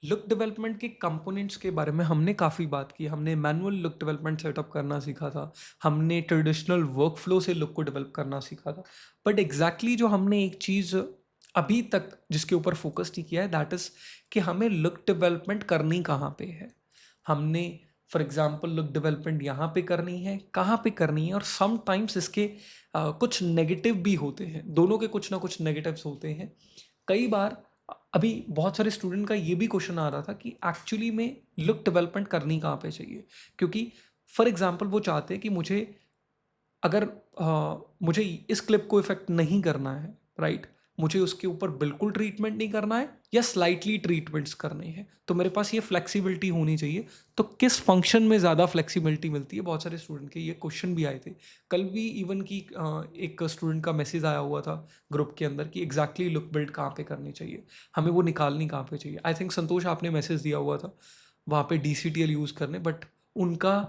Look development के components के बारे में हमने काफ़ी बात की। हमने मैनुअल लुक डेवलपमेंट सेटअप करना सीखा था, हमने ट्रेडिशनल वर्कफ्लो से लुक को डेवलप करना सीखा था। बट एग्जैक्टली जो हमने एक चीज़ अभी तक जिसके ऊपर फोकस नहीं किया है, दैट इज़ कि हमें लुक डेवलपमेंट करनी कहाँ पे है। हमने फॉर एग्जांपल लुक डेवलपमेंट यहाँ पे करनी है, कहाँ पे करनी है, और समटाइम्स इसके कुछ नेगेटिव भी होते हैं। दोनों के कुछ ना कुछ नेगेटिव्स होते हैं। कई बार अभी बहुत सारे स्टूडेंट का ये भी क्वेश्चन आ रहा था कि एक्चुअली में लुक डेवलपमेंट करनी कहाँ पे चाहिए, क्योंकि फॉर एग्जांपल वो चाहते हैं कि अगर मुझे इस क्लिप को इफेक्ट नहीं करना है, राइट, मुझे उसके ऊपर बिल्कुल ट्रीटमेंट नहीं करना है या स्लाइटली ट्रीटमेंट्स करने हैं, तो मेरे पास ये फ्लेक्सिबिलिटी होनी चाहिए। तो किस फंक्शन में ज़्यादा फ्लेक्सिबिलिटी मिलती है, बहुत सारे स्टूडेंट के ये क्वेश्चन भी आए थे। कल भी इवन की एक स्टूडेंट का मैसेज आया हुआ था ग्रुप के अंदर कि एग्जैक्टली लुक बिल्ड कहाँ पे करनी चाहिए, हमें वो निकालनी कहाँ पे चाहिए। आई थिंक संतोष आपने मैसेज दिया हुआ था वहाँ पे DCTL यूज़ करने, बट उनका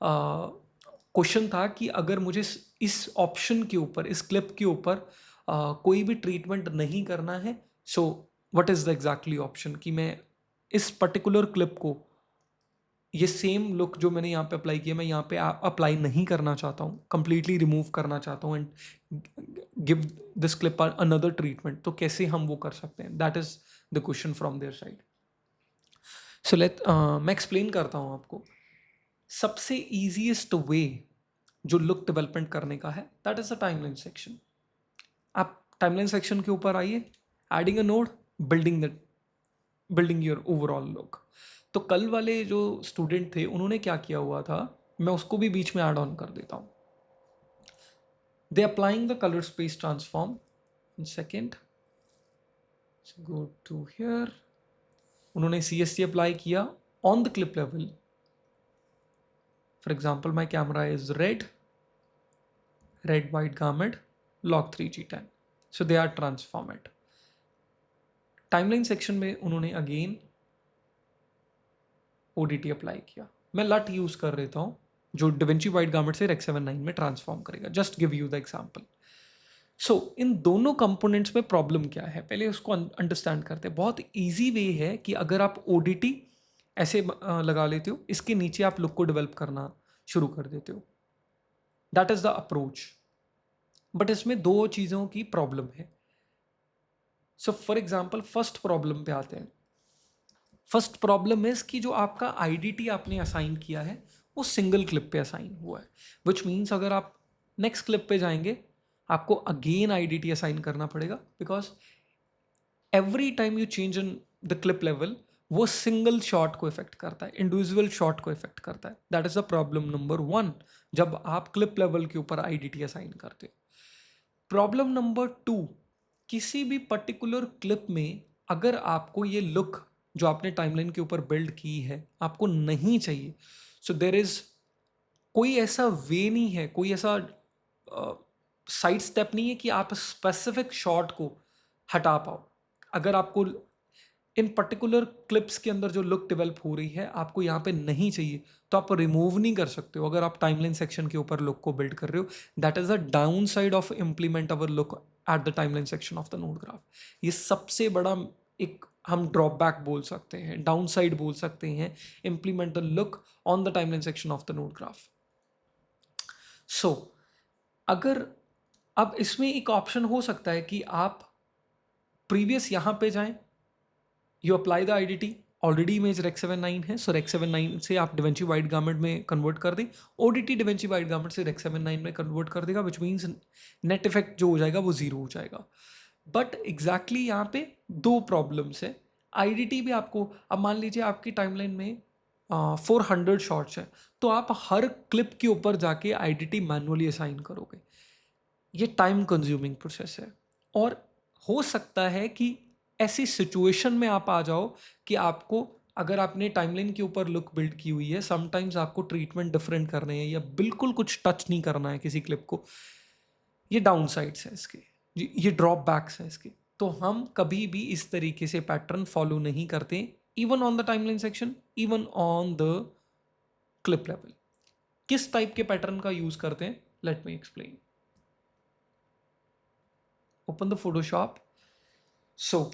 क्वेश्चन था कि अगर मुझे इस ऑप्शन के ऊपर, इस क्लिप के ऊपर कोई भी ट्रीटमेंट नहीं करना है, so what is the exactly option, कि मैं इस पर्टिकुलर क्लिप को, ये सेम लुक जो मैंने यहाँ पे अप्लाई किया, मैं यहाँ पे अप्लाई नहीं करना चाहता हूँ, कंप्लीटली रिमूव करना चाहता हूँ and give this clip another treatment, तो कैसे हम वो कर सकते हैं। That is the question from their side. So मैं एक्सप्लेन करता हूँ आपको। सबसे ईजीएस्ट वे जो लुक डेवलपमेंट करने का है, that is the timeline section. आप टाइमलाइन सेक्शन के ऊपर आइए, adding a node, building your overall look. तो कल वाले जो स्टूडेंट थे उन्होंने क्या किया हुआ था, मैं उसको भी बीच में ऐड ऑन कर देता हूँ। They applying the colour space transform in second, go to here, उन्होंने CST अप्लाई किया on the clip level. For example my camera is red white garment, log 3G10, so they are transform it। Timeline section में उन्होंने again ODT apply किया। मैं लट use कर देता हूँ जो डिविंची वाइट गार्मेंट से रेक्स 79 में ट्रांसफॉर्म करेगा। Just give you the example. So इन दोनों कंपोनेंट्स में प्रॉब्लम क्या है, पहले उसको अंडरस्टैंड करते हैं। बहुत इजी वे है कि अगर आप ODT ऐसे लगा लेते हो, इसके नीचे आप लुक को डेवलप करना शुरू कर देते हो, that is the approach. But इसमें दो चीज़ों की प्रॉब्लम है। So for example first problem पे आते हैं। फर्स्ट प्रॉब्लम इज कि जो आपका आईडीटी आपने असाइन किया है वो सिंगल क्लिप पे असाइन हुआ है, विच मीन्स अगर आप नेक्स्ट क्लिप पे जाएंगे आपको अगेन आईडीटी असाइन करना पड़ेगा, because every time you change in the clip level वो सिंगल शॉट को इफेक्ट करता है, इंडिविजुअल शॉट को इफेक्ट करता है। That is the problem number 1 जब आप क्लिप लेवल के ऊपर आईडीटी असाइन करते हो। प्रॉब्लम नंबर 2, किसी भी पर्टिकुलर क्लिप में अगर आपको ये लुक जो आपने टाइमलाइन के ऊपर बिल्ड की है आपको नहीं चाहिए, सो देर इज कोई ऐसा वे नहीं है, कोई ऐसा साइड स्टेप नहीं है कि आप स्पेसिफिक शॉट को हटा पाओ। अगर आपको इन पर्टिकुलर क्लिप्स के अंदर जो लुक डेवलप हो रही है आपको यहाँ पे नहीं चाहिए, तो आप रिमूव नहीं कर सकते हो। अगर आप टाइमलाइन सेक्शन के ऊपर लुक को बिल्ड कर रहे हो, that is the down side of implement our look at the timeline section of the node graph. ये सबसे बड़ा एक हम ड्रॉबैक बोल सकते हैं, डाउन साइड बोल सकते हैं, implement the look on the timeline section of the node graph. So अगर अब इसमें एक ऑप्शन हो सकता है कि आप प्रीवियस यहाँ पे जाएं, you apply the IDT, already image Rec 79 है, सो रेक्स 79 से आप डिवेंची वाइट गारमेंट में कन्वर्ट कर दें, ओडीटी डिवेंची वाइट गारमेंट से रेक्स 79 में कन्वर्ट कर देगा, विच मीन्स नेट इफेक्ट जो हो जाएगा वो जीरो हो जाएगा। बट एग्जैक्टली यहाँ पे दो प्रॉब्लम्स है। आईडीटी भी आपको, अब मान लीजिए आपकी टाइमलाइन में 400 शॉट्स है, तो आप हर क्लिप के ऊपर जाके आईडीटी मैनुअली असाइन करोगे, ये टाइम कंज्यूमिंग प्रोसेस है। और हो सकता है कि ऐसी सिचुएशन में आप आ जाओ कि आपको, अगर आपने टाइमलाइन के ऊपर लुक बिल्ड की हुई है, समटाइम्स आपको ट्रीटमेंट डिफरेंट करने हैं या बिल्कुल कुछ टच नहीं करना है किसी क्लिप को, ये डाउन साइड्स है इसके, ये ड्रॉप बैक्स है इसके। तो हम कभी भी इस तरीके से पैटर्न फॉलो नहीं करते, even on the timeline section, even on the clip level. किस टाइप के पैटर्न का यूज करते हैं, let me explain. Open the Photoshop. So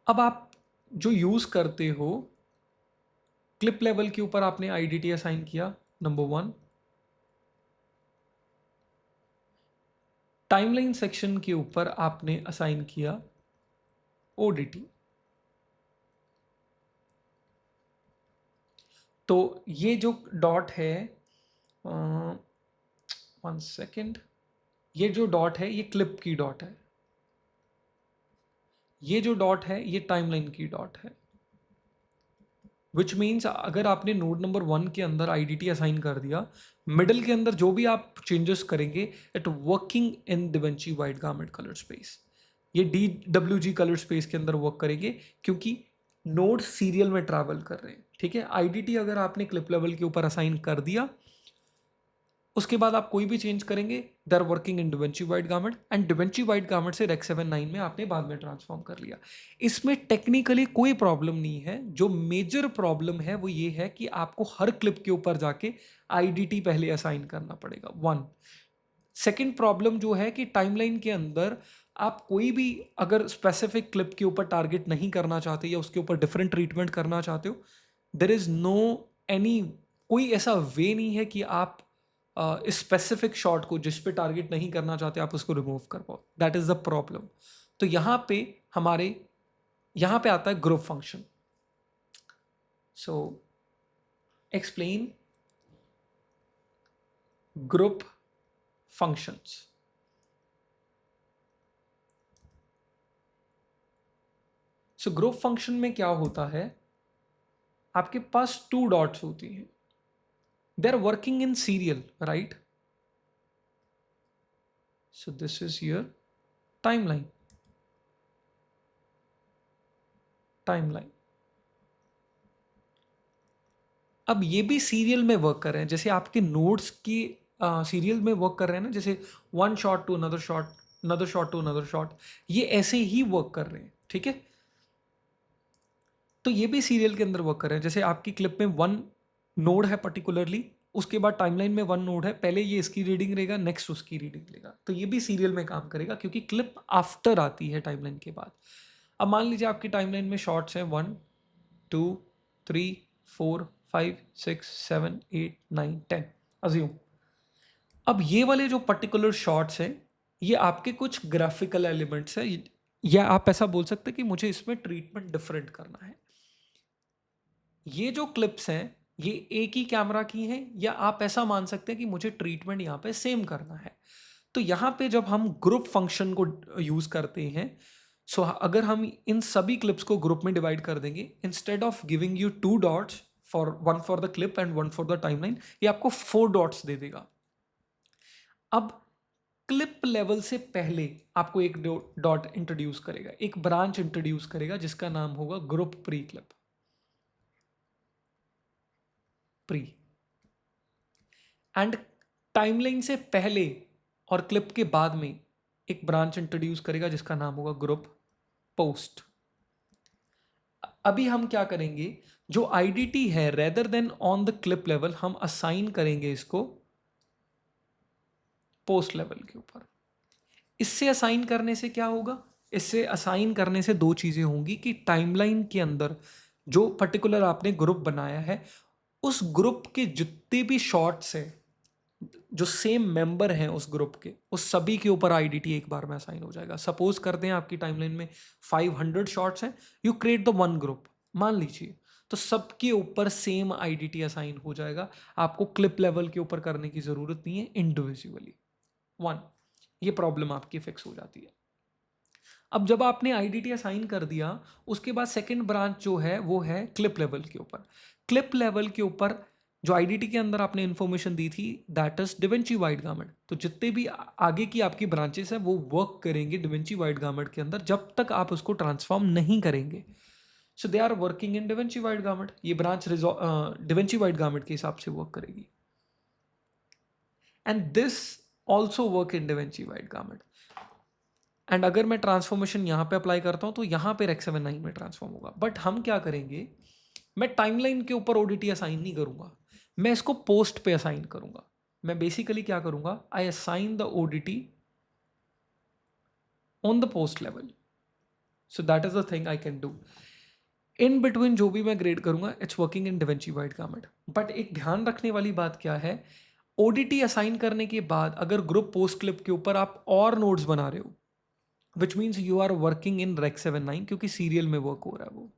अब आप जो यूज करते हो, क्लिप लेवल के ऊपर आपने आईडीटी असाइन किया, नंबर 1। टाइमलाइन सेक्शन के ऊपर आपने असाइन किया ओडीटी। तो ये जो डॉट है, 1 सेकेंड, ये जो डॉट है ये क्लिप की डॉट है, ये जो डॉट है ये टाइमलाइन की डॉट है। विच मीन्स अगर आपने नोड नंबर 1 के अंदर आईडीटी असाइन कर दिया, मिडल के अंदर जो भी आप चेंजेस करेंगे it working in DaVinci white garment colour space, ये DWG कलर स्पेस के अंदर वर्क करेंगे, क्योंकि नोड सीरियल में ट्रैवल कर रहे हैं। ठीक है, आईडीटी अगर आपने क्लिप लेवल के ऊपर असाइन कर दिया, उसके बाद आप कोई भी चेंज करेंगे, they are working in DaVinci white garment, and DaVinci white garment से रेक 7/9 में आपने बाद में ट्रांसफॉर्म कर लिया। इसमें टेक्निकली कोई प्रॉब्लम नहीं है। जो मेजर प्रॉब्लम है वो ये है कि आपको हर क्लिप के ऊपर जाके आईडीटी पहले असाइन करना पड़ेगा, 1। सेकेंड प्रॉब्लम जो है कि टाइमलाइन के अंदर आप कोई भी अगर स्पेसिफिक क्लिप के ऊपर टारगेट नहीं करना चाहते या उसके ऊपर डिफरेंट ट्रीटमेंट करना चाहते हो, देर इज नो एनी, कोई ऐसा वे नहीं है कि आप इस स्पेसिफिक शॉट को जिस पे टारगेट नहीं करना चाहते आप उसको रिमूव कर पाओ। That is the problem. तो यहाँ पे हमारे यहाँ पे आता है group function. So explain group functions. So group function में क्या होता है, आपके पास 2 डॉट्स होती हैं, they are working in serial, right. So this is your timeline, timeline. अब ये भी सीरियल में वर्क कर रहे हैं, जैसे आपके नोड्स की सीरियल में वर्क कर रहे हैं ना, जैसे one shot to another shot, another shot to another shot, ये ऐसे ही वर्क कर रहे हैं। ठीक है, तो ये भी सीरियल के अंदर वर्क कर रहे हैं। जैसे आपकी क्लिप में 1 नोड है पर्टिकुलरली, उसके बाद टाइमलाइन में 1 नोड है, पहले ये इसकी रीडिंग लेगा, नेक्स्ट उसकी रीडिंग लेगा, तो ये भी सीरियल में काम करेगा क्योंकि क्लिप आफ्टर आती है टाइमलाइन के बाद। अब मान लीजिए आपकी टाइमलाइन में शॉट्स हैं 1 2 3 4 5 6 7 8 9 10, अज्यूम। अब ये वाले जो पर्टिकुलर शॉट्स हैं, ये आपके कुछ ग्राफिकल एलिमेंट्स हैं, या आप ऐसा बोल सकते हैं कि मुझे इसमें ट्रीटमेंट डिफरेंट करना है। ये जो क्लिप्स हैं ये एक ही कैमरा की हैं, या आप ऐसा मान सकते हैं कि मुझे ट्रीटमेंट यहाँ पे सेम करना है। तो यहाँ पे जब हम ग्रुप फंक्शन को यूज करते हैं, सो अगर हम इन सभी क्लिप्स को ग्रुप में डिवाइड कर देंगे, instead of giving you 2 dots, for 1 for the clip and 1 for the timeline, ये आपको 4 डॉट्स दे देगा। अब क्लिप लेवल से पहले आपको एक डॉट इंट्रोड्यूस करेगा, एक ब्रांच इंट्रोड्यूस करेगा जिसका नाम होगा group pre clip, pre. And timeline से पहले और क्लिप के बाद में एक ब्रांच इंट्रोड्यूस करेगा जिसका नाम होगा ग्रुप पोस्ट। अभी हम क्या करेंगे, जो आईडीटी है rather than on the clip level, हम असाइन करेंगे इसको पोस्ट लेवल के ऊपर। इससे असाइन करने से क्या होगा, इससे असाइन करने से 2 चीजें होंगी कि टाइमलाइन के अंदर जो पर्टिकुलर आपने ग्रुप बनाया है, उस ग्रुप के जितने भी शॉट्स हैं, जो सेम मेंबर हैं उस ग्रुप के, उस सभी के ऊपर आईडीटी एक बार में असाइन हो जाएगा। सपोज करते हैं आपकी टाइमलाइन में 500 शॉट्स हैं, यू क्रिएट द 1 ग्रुप, मान लीजिए, तो सबके ऊपर सेम आईडीटी असाइन हो जाएगा। आपको क्लिप लेवल के ऊपर करने की जरूरत नहीं है, इंडिविजुअली 1। ये प्रॉब्लम आपकी फिक्स हो जाती है। अब जब आपने आईडीटी असाइन कर दिया, उसके बाद सेकंड ब्रांच जो है वो है क्लिप लेवल के ऊपर। क्लिप लेवल के ऊपर जो आईडीटी के अंदर आपने इंफॉर्मेशन दी थी, दैट इज डिवेंची वाइट गारमेंट, तो जितने भी आगे की आपकी ब्रांचेस हैं वो वर्क करेंगे डिवेंची वाइट गारमेंट के अंदर जब तक आप उसको ट्रांसफॉर्म नहीं करेंगे। So they are working in DaVinci white garment, ये ब्रांच डिवेंची वाइट गारमेंट के हिसाब से वर्क करेगी, and this also work in DaVinci white garment. And अगर मैं ट्रांसफॉर्मेशन यहाँ पे अप्लाई करता हूँ तो यहाँ पे रेक 7/9 में ट्रांसफॉर्म होगा। बट हम क्या करेंगे, मैं टाइमलाइन के ऊपर ओडीटी असाइन नहीं करूँगा, मैं इसको पोस्ट पे असाइन करूँगा। मैं बेसिकली क्या करूँगा, I assign the ODT on the post level. So that is the thing I can do. In between जो भी मैं ग्रेड करूंगा it's working in DaVinci wide garment. But एक ध्यान रखने वाली बात क्या है, ओडीटी असाइन करने के बाद अगर ग्रुप पोस्ट क्लिप के ऊपर आप और नोड्स बना रहे हो, which means you are working in Rec 7.9, क्योंकि सीरियल में वर्क हो रहा है वो,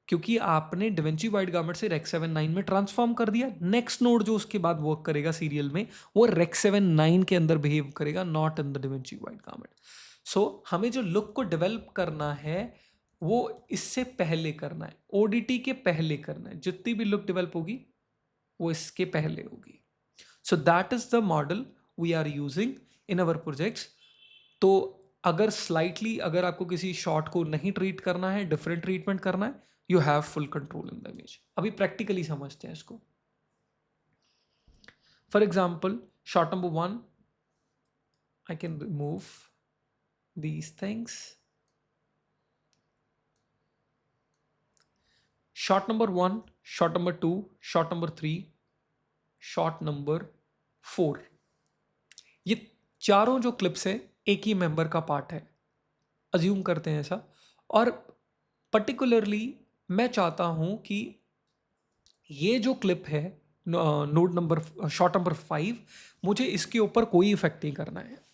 क्योंकि आपने डिवेंची वाइड गारमेंट से रेक 7.9 में ट्रांसफॉर्म कर दिया। नेक्स्ट नोड जो उसके बाद वर्क करेगा सीरियल में, वो रेक 7.9 के अंदर बिहेव करेगा, not in the DaVinci wide garment. So हमें जो लुक को डेवलप करना है वो इससे पहले करना है, ओडीटी के पहले करना है। जितनी भी लुक डेवलप होगी वो इसके पहले होगी। So that is the model we are using in our projects. तो अगर स्लाइटली अगर आपको किसी शॉट को नहीं ट्रीट करना है, डिफरेंट ट्रीटमेंट करना है, you have full control in the image. अभी प्रैक्टिकली समझते हैं इसको। For example shot number 1, I can remove these things. Shot number 1, shot number 2, shot number 3, shot number 4, ये चारों जो क्लिप्स है एक ही मेंबर का पार्ट है, अज्यूम करते हैं ऐसा। और पर्टिकुलरली मैं चाहता हूं कि ये जो क्लिप है नोड नंबर शॉट नंबर 5, मुझे इसके ऊपर कोई इफेक्ट नहीं करना है।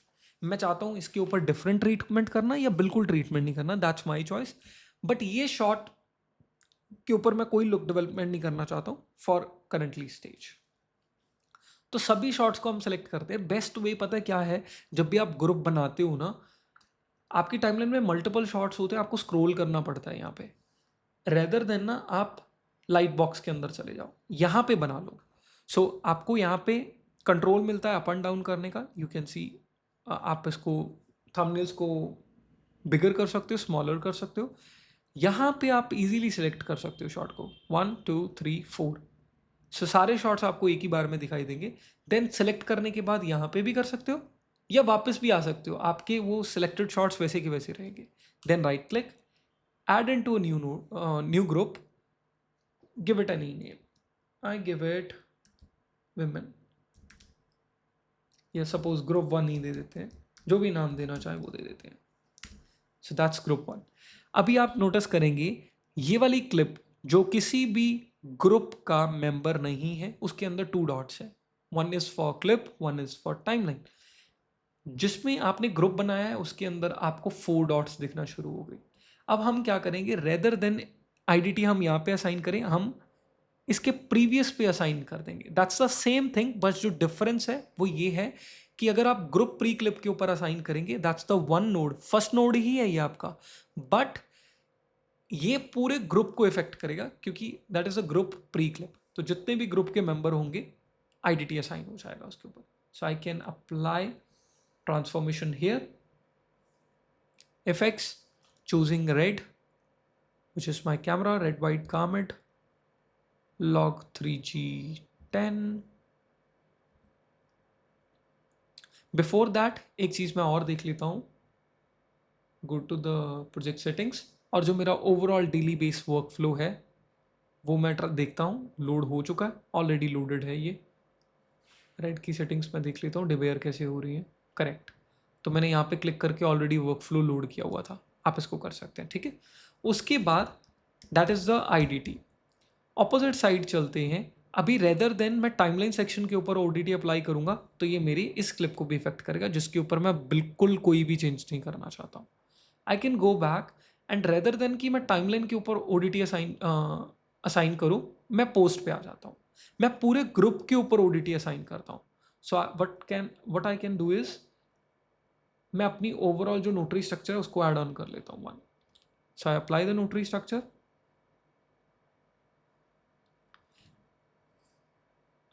मैं चाहता हूं इसके ऊपर डिफरेंट ट्रीटमेंट करना या बिल्कुल ट्रीटमेंट नहीं करना, दैट्स माई चॉइस। बट ये शॉट के ऊपर मैं कोई लुक डेवलपमेंट नहीं करना चाहता हूं फॉर करंटली स्टेज। तो सभी शॉट्स को हम सेलेक्ट करते हैं। बेस्ट वे पता है क्या है, जब भी आप ग्रुप बनाते हो ना, आपकी टाइमलाइन में मल्टीपल शॉट्स होते हैं, आपको स्क्रॉल करना पड़ता है यहाँ पे, रेदर देन ना आप लाइट बॉक्स के अंदर चले जाओ, यहाँ पे बना लो। सो आपको यहाँ पे कंट्रोल मिलता है अप एंड डाउन करने का। यू कैन सी आप इसको थंबनेल्स को बिगर कर सकते हो, स्मॉलर कर सकते हो। यहाँ पे आप इजीली सिलेक्ट कर सकते हो शॉट को, 1 2 3 4। सो सारे शॉट्स आपको एक ही बार में दिखाई देंगे। देन सेलेक्ट करने के बाद यहाँ पे भी कर सकते हो या वापस भी आ सकते हो, आपके वो सिलेक्टेड शॉट्स वैसे के वैसे रहेंगे। Then right click, add into a new group, give it any name. I give it women, या सपोज ग्रुप 1 ही दे देते हैं, जो भी नाम देना चाहे वो दे देते हैं। So that's group 1। अभी आप नोटिस करेंगे ये वाली क्लिप जो किसी भी ग्रुप का मेंबर नहीं है, उसके अंदर 2 डॉट्स है, 1 is for clip, 1 is for timeline. जिसमें आपने ग्रुप बनाया है उसके अंदर आपको 4 डॉट्स दिखना शुरू हो गई। अब हम क्या करेंगे, रेदर देन आईडीटी हम यहाँ पे असाइन करें, हम इसके प्रीवियस पे असाइन कर देंगे। दैट्स द सेम थिंग, बस जो डिफरेंस है वो ये है कि अगर आप ग्रुप प्री क्लिप के ऊपर असाइन करेंगे, that's the 1 node, first node ही है ये आपका, बट ये पूरे ग्रुप को इफेक्ट करेगा क्योंकि that is a group pre clip. तो जितने भी ग्रुप के मेंबर होंगे आईडीटी असाइन हो जाएगा उसके ऊपर। So I can apply transformation here, effects, choosing red, which is my camera, red white garment, log 3G10। Before that एक चीज मैं और देख लेता हूँ, go to the project settings, और जो मेरा overall daily base workflow है वो मैं देखता हूँ। लोड हो चुका है, ऑलरेडी लोडेड है ये। रेड की सेटिंग्स मैं देख लेता हूँ डिवेयर कैसे हो रही है। करेक्ट, तो मैंने यहाँ पे क्लिक करके ऑलरेडी वर्क फ्लो लोड किया हुआ था, आप इसको कर सकते हैं, ठीक है। उसके बाद that is the IDT. Opposite side चलते हैं। अभी रेदर देन मैं टाइमलाइन सेक्शन के ऊपर ओडीटी अप्लाई करूंगा तो ये मेरी इस क्लिप को भी इफेक्ट करेगा, जिसके ऊपर मैं बिल्कुल कोई भी चेंज नहीं करना चाहता हूँ। I can go back and rather than कि मैं टाइमलाइन के ऊपर ओडीटी असाइन करूँ, मैं पोस्ट पे आ जाता हूँ, मैं पूरे ग्रुप के ऊपर ओडीटी असाइन करता हूँ। So what I can do is, मैं अपनी ओवरऑल जो नोटरी स्ट्रक्चर है उसको ऐड ऑन कर लेता हूँ 1। So I apply the notary structure,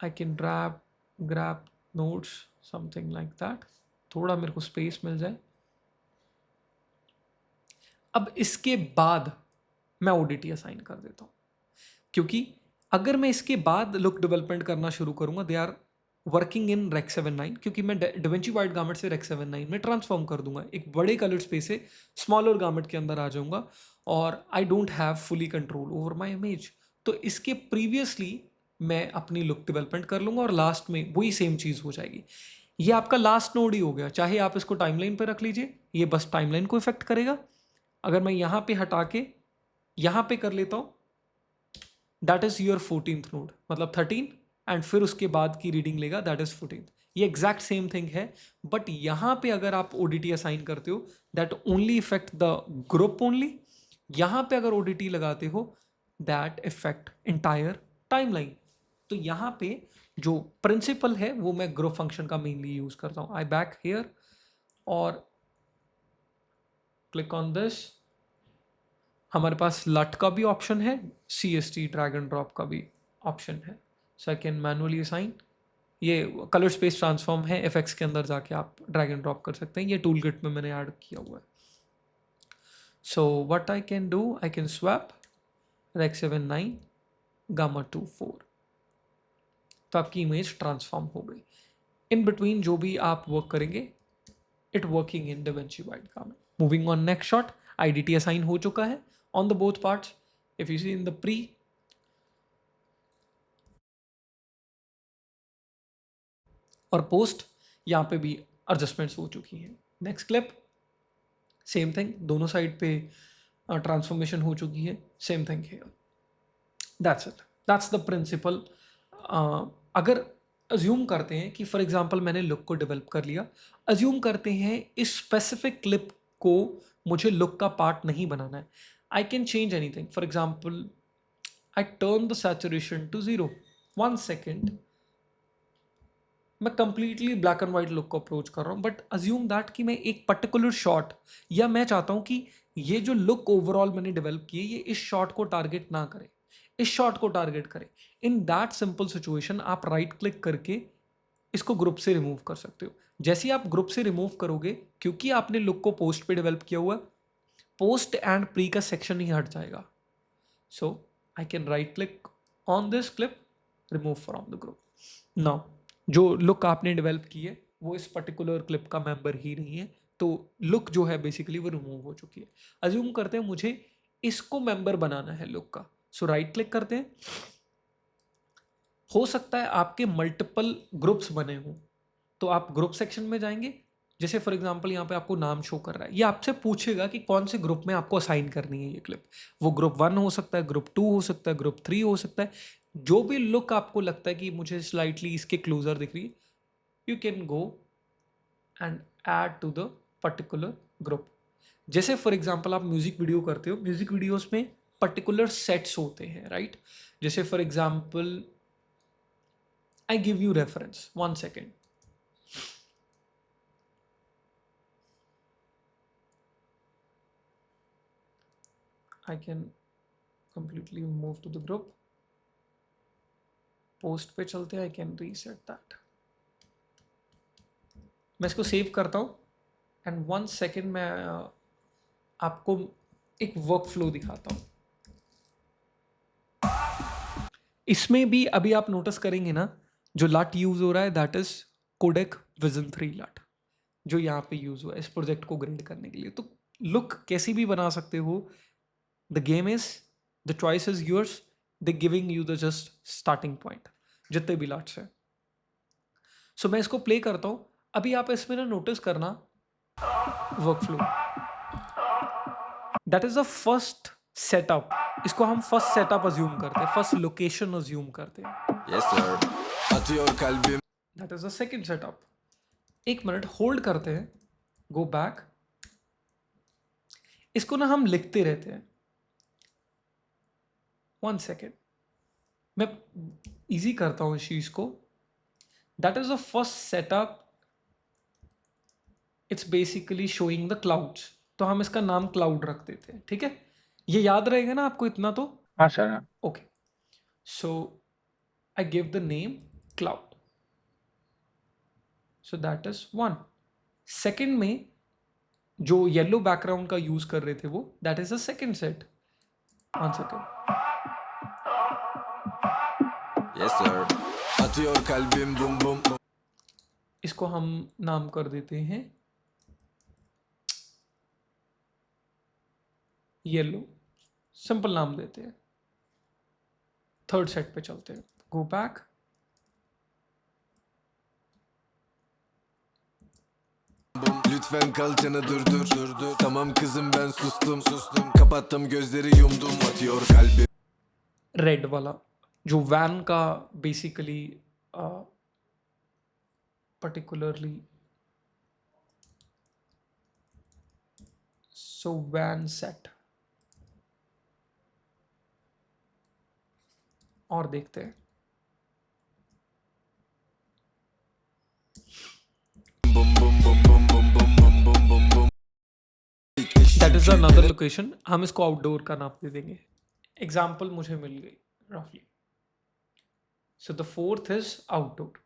I can grab notes something like that, थोड़ा मेरे को स्पेस मिल जाए। अब इसके बाद मैं ओडीटी असाइन कर देता हूँ, क्योंकि अगर मैं इसके बाद लुक डेवलपमेंट करना शुरू करूंगा, they are working in Rec 7.9, क्योंकि मैं डिवेंची वाइड गारमेंट से रेक 7.9 में ट्रांसफॉर्म कर दूंगा, एक बड़े कलर स्पेस से स्मॉलर गारमेंट के अंदर आ जाऊंगा, और I don't have fully control over my image. तो इसके प्रीवियसली मैं अपनी लुक डेवलपमेंट कर लूंगा और लास्ट में वही सेम चीज़ हो जाएगी। ये आपका लास्ट नोड ही हो गया, चाहे आप इसको टाइमलाइन पर रख लीजिए, ये बस टाइमलाइन को इफेक्ट करेगा, अगर मैं यहाँ पे हटा के यहाँ पे कर लेता हूँ, that is your 14th node, मतलब 13, एंड फिर उसके बाद की रीडिंग लेगा, दैट इज 14th। ये एग्जैक्ट सेम थिंग है, बट यहाँ पे अगर आप ओडीटी असाइन करते हो that only effect the group only. यहाँ पे अगर ओडीटी लगाते हो दैट इफेक्ट इंटायर टाइमलाइन। तो यहाँ पे जो प्रिंसिपल है वो मैं ग्रुप फंक्शन का मेनली यूज करता हूँ। आई बैक हेयर और क्लिक ऑन दिस। हमारे पास लट का भी ऑप्शन है, C S T drag and drop का भी ऑप्शन है, so I can manually assign. ये कलर स्पेस ट्रांसफॉर्म है, एफएक्स के अंदर जाके आप ड्रैग एंड ड्रॉप कर सकते हैं, ये टूल किट में मैंने ऐड किया हुआ है। So what I can do, I can swap Rec 79 gamma 24, तो आपकी इमेज ट्रांसफॉर्म हो गई। इन बिटवीन जो भी आप वर्क करेंगे, it working in DaVinci wide gamma. Moving on next shot, IDT assign हो चुका है on the both parts. If you see in the pre और पोस्ट, यहाँ पे भी एडजस्टमेंट्स हो चुकी हैं। नेक्स्ट क्लिप, सेम थिंग, दोनों साइड पे ट्रांसफॉर्मेशन हो चुकी है, same thing here. That's it, that's the principle. अगर अज्यूम करते हैं कि फॉर एग्जांपल मैंने लुक को डेवलप कर लिया, अज्यूम करते हैं इस स्पेसिफिक क्लिप को मुझे लुक का पार्ट नहीं बनाना है, I can change anything. For example I turn the saturation to 0, 1 second, मैं completely black and white look को अप्रोच कर रहा हूँ, बट अज्यूम दैट कि मैं एक पर्टिकुलर शॉट, या मैं चाहता हूँ कि ये जो लुक ओवरऑल मैंने डेवलप किए ये इस शॉट को टारगेट ना करे, इस शॉट को टारगेट करे। इन दैट सिंपल सिचुएशन आप राइट क्लिक करके इसको ग्रुप से रिमूव कर सकते हो। जैसे ही आप ग्रुप से रिमूव करोगे, क्योंकि आपने लुक को पोस्ट पे डेवलप किया हुआ, पोस्ट एंड प्री का सेक्शन ही हट जाएगा। So I can right click on this clip, remove from the group. Now जो लुक आपने डेवलप की है वो इस पर्टिकुलर क्लिप का मेंबर ही नहीं है, तो लुक जो है बेसिकली वो रिमूव हो चुकी है। अज्यूम करते हैं मुझे इसको मेंबर बनाना है लुक का, सो राइट क्लिक करते हैं। हो सकता है आपके मल्टीपल ग्रुप्स बने हों, तो आप ग्रुप सेक्शन में जाएंगे। जैसे फॉर एग्जांपल यहाँ पे आपको नाम शो कर रहा है, ये आपसे पूछेगा कि कौन से ग्रुप में आपको असाइन करनी है ये क्लिप। वो ग्रुप 1 हो सकता है, ग्रुप 2 हो सकता है, ग्रुप 3 हो सकता है। जो भी लुक आपको लगता है कि मुझे स्लाइटली इसके क्लोजर दिख रही है, you can go and add to the particular group. जैसे फॉर एग्जांपल आप म्यूजिक वीडियो करते हो, म्यूजिक वीडियोस में पर्टिकुलर सेट्स होते हैं, राइट? जैसे for example I give you reference, 1 second. I can completely move to the group. Post पे चलते हैं, आई कैन रीसेट दैट। मैं इसको सेव करता हूँ एंड 1 सेकेंड में आपको एक वर्क फ्लो दिखाता हूँ। इसमें भी अभी आप नोटिस करेंगे ना, जो लट यूज हो रहा है दैट इज कोडेक विजन 3 लट, जो यहाँ पे यूज हुआ है इस प्रोजेक्ट को ग्रेड करने के लिए। तो लुक कैसी भी बना सकते हो, the game is, the choice is yours, the giving you the just starting point जितने भी लट्स हैं। सो मैं इसको प्ले करता हूँ। अभी आप इसमें ना नोटिस करना work flow, that is the first setup. इसको हम फर्स्ट सेटअप अज्यूम करते हैं, फर्स्ट लोकेशन अज्यूम करते हैं। Yes sir. That is the second setup. एक मिनट होल्ड करते हैं, गो बैक। इसको ना हम लिखते रहते हैं, 1 सेकेंड, मैं इजी करता हूं इस चीज को। That is the first setup, it's basically showing the clouds, तो हम इसका नाम क्लाउड रख देते हैं, ठीक है? ये याद रहेगा ना आपको इतना तो? हाँ सर, हाँ। Okay, so I give the name cloud, so that is 1। Second में जो येलो बैकग्राउंड का यूज कर रहे थे वो, that is the second set. 1 second, Yes sir. Atıyor kalbim bum bum. इसको हम नाम कर देते हैं येलो, सिंपल नाम देते हैं। थर्ड सेट पे चलते हैं, go back, lütfen kalçanı durdur. Tamam kızım ben sustum. Kapattım gözleri yumdum. Atıyor kalbim. Red वाला जो वैन का basically particularly so when set और देखते हैं Bum bum bum bum bum bum bum bum bum bum. That is another location हम इसको outdoor का नाम दे देंगे एग्जाम्पल मुझे मिल गई रफली so the fourth is outdoor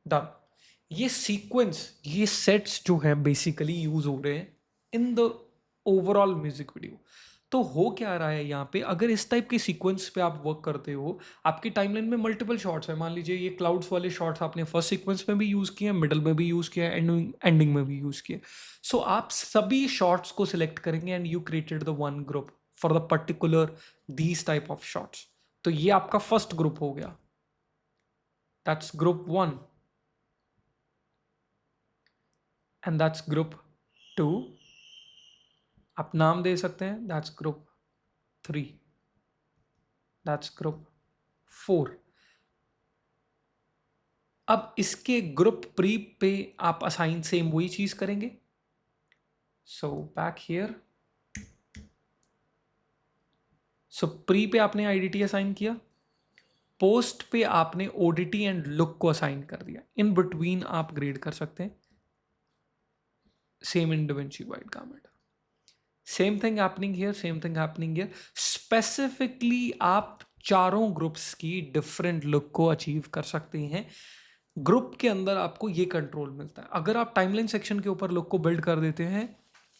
done ये सीक्वेंस ये सेट्स जो हैं बेसिकली यूज हो रहे हैं in the overall music video तो हो क्या रहा है यहाँ पे अगर इस टाइप के सीक्वेंस पे आप वर्क करते हो आपकी टाइमलाइन में मल्टीपल शॉट्स है मान लीजिए ये क्लाउड्स वाले शॉट्स आपने फर्स्ट सीक्वेंस में भी यूज़ किए मिडल में भी यूज़ किया एंडिंग में भी यूज़ किया सो आप सभी शॉट्स को सिलेक्ट करेंगे and you created the one group for the particular these type of shots तो ये आपका फर्स्ट ग्रुप हो गया that's group 1 and that's group 2 आप नाम दे सकते हैं दैट्स ग्रुप 3 दैट्स ग्रुप 4 अब इसके ग्रुप प्री पे आप असाइन सेम वही चीज करेंगे so back here so pre पे आपने आईडीटी असाइन किया पोस्ट पे आपने ओडीटी एंड लुक को असाइन कर दिया इन बिटवीन आप ग्रेड कर सकते हैं same in DaVinci white garment same thing happening here same thing happening here specifically आप चारों ग्रुप्स की डिफरेंट लुक को अचीव कर सकते हैं ग्रुप के अंदर आपको ये कंट्रोल मिलता है अगर आप टाइमलाइन सेक्शन के ऊपर लुक को बिल्ड कर देते हैं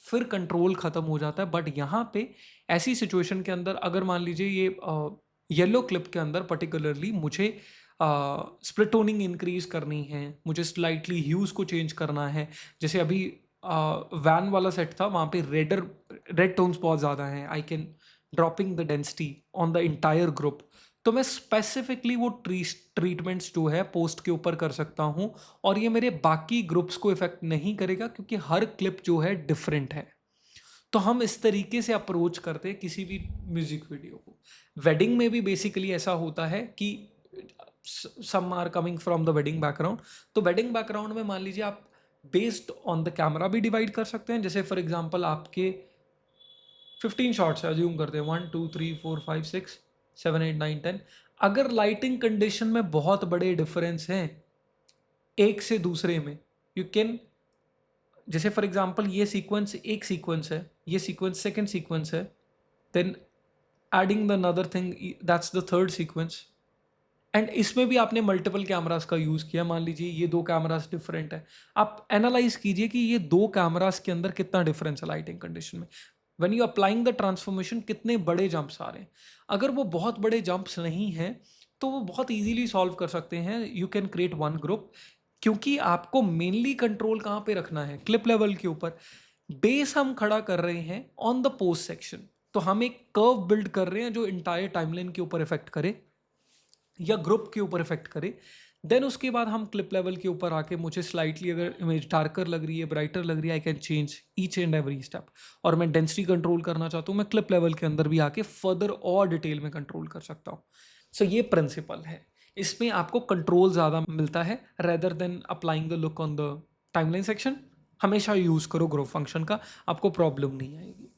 फिर कंट्रोल खत्म हो जाता है बट यहाँ पे ऐसी सिचुएशन के अंदर अगर मान लीजिए ये येलो क्लिप के अंदर पर्टिकुलरली मुझे स्प्लिट टोनिंग इंक्रीज करनी है मुझे स्लाइटली ह्यूज को चेंज करना है जैसे अभी वैन वाला सेट था वहाँ पे रेड टोन्स बहुत ज़्यादा हैं I can dropping the density on the entire group तो मैं स्पेसिफिकली वो ट्रीटमेंट्स जो है पोस्ट के ऊपर कर सकता हूँ और ये मेरे बाकी ग्रुप्स को इफेक्ट नहीं करेगा क्योंकि हर क्लिप जो है डिफरेंट है तो हम इस तरीके से अप्रोच करते हैं किसी भी म्यूजिक वीडियो को वेडिंग में भी बेसिकली ऐसा होता है कि some are coming from the wedding background तो वेडिंग बैकग्राउंड में मान लीजिए आप बेस्ड ऑन द कैमरा भी डिवाइड कर सकते हैं जैसे फॉर एग्जांपल आपके 15 शॉट्स अज्यूम करते हैं 1 2 3 4 5 6 7 8 9 10 अगर लाइटिंग कंडीशन में बहुत बड़े डिफरेंस हैं एक से दूसरे में यू कैन जैसे फॉर एग्जांपल ये सीक्वेंस एक सीक्वेंस है ये सीक्वेंस सेकंड सीक्वेंस है then adding the another thing that's the third sequence and इसमें भी आपने मल्टीपल कैमरास का यूज़ किया मान लीजिए ये दो कैमरास डिफरेंट है आप एनालाइज कीजिए कि ये दो कैमरास के अंदर कितना डिफरेंस है लाइटिंग कंडीशन में when you applying the transformation कितने बड़े जंप्स आ रहे हैं अगर वो बहुत बड़े जंप्स नहीं हैं तो वो बहुत इजीली सॉल्व कर सकते हैं you can create one group क्योंकि आपको मेनली कंट्रोल कहाँ पे रखना है क्लिप लेवल के ऊपर बेस हम खड़ा कर रहे हैं ऑन द पोस्ट सेक्शन तो हम एक कर्व बिल्ड कर रहे हैं जो इंटायर टाइमलाइन के ऊपर इफेक्ट करे या ग्रुप के ऊपर इफेक्ट करे देन उसके बाद हम क्लिप लेवल के ऊपर आके मुझे स्लाइटली अगर इमेज डार्कर लग रही है ब्राइटर लग रही है I can change each and every step और मैं डेंसिटी कंट्रोल करना चाहता हूँ मैं क्लिप लेवल के अंदर भी आके फर्दर और डिटेल में कंट्रोल कर सकता हूँ सो ये प्रिंसिपल है इसमें आपको कंट्रोल ज़्यादा मिलता है rather than applying the look on the timeline section हमेशा यूज़ करो ग्रुप फंक्शन का आपको प्रॉब्लम नहीं आएगी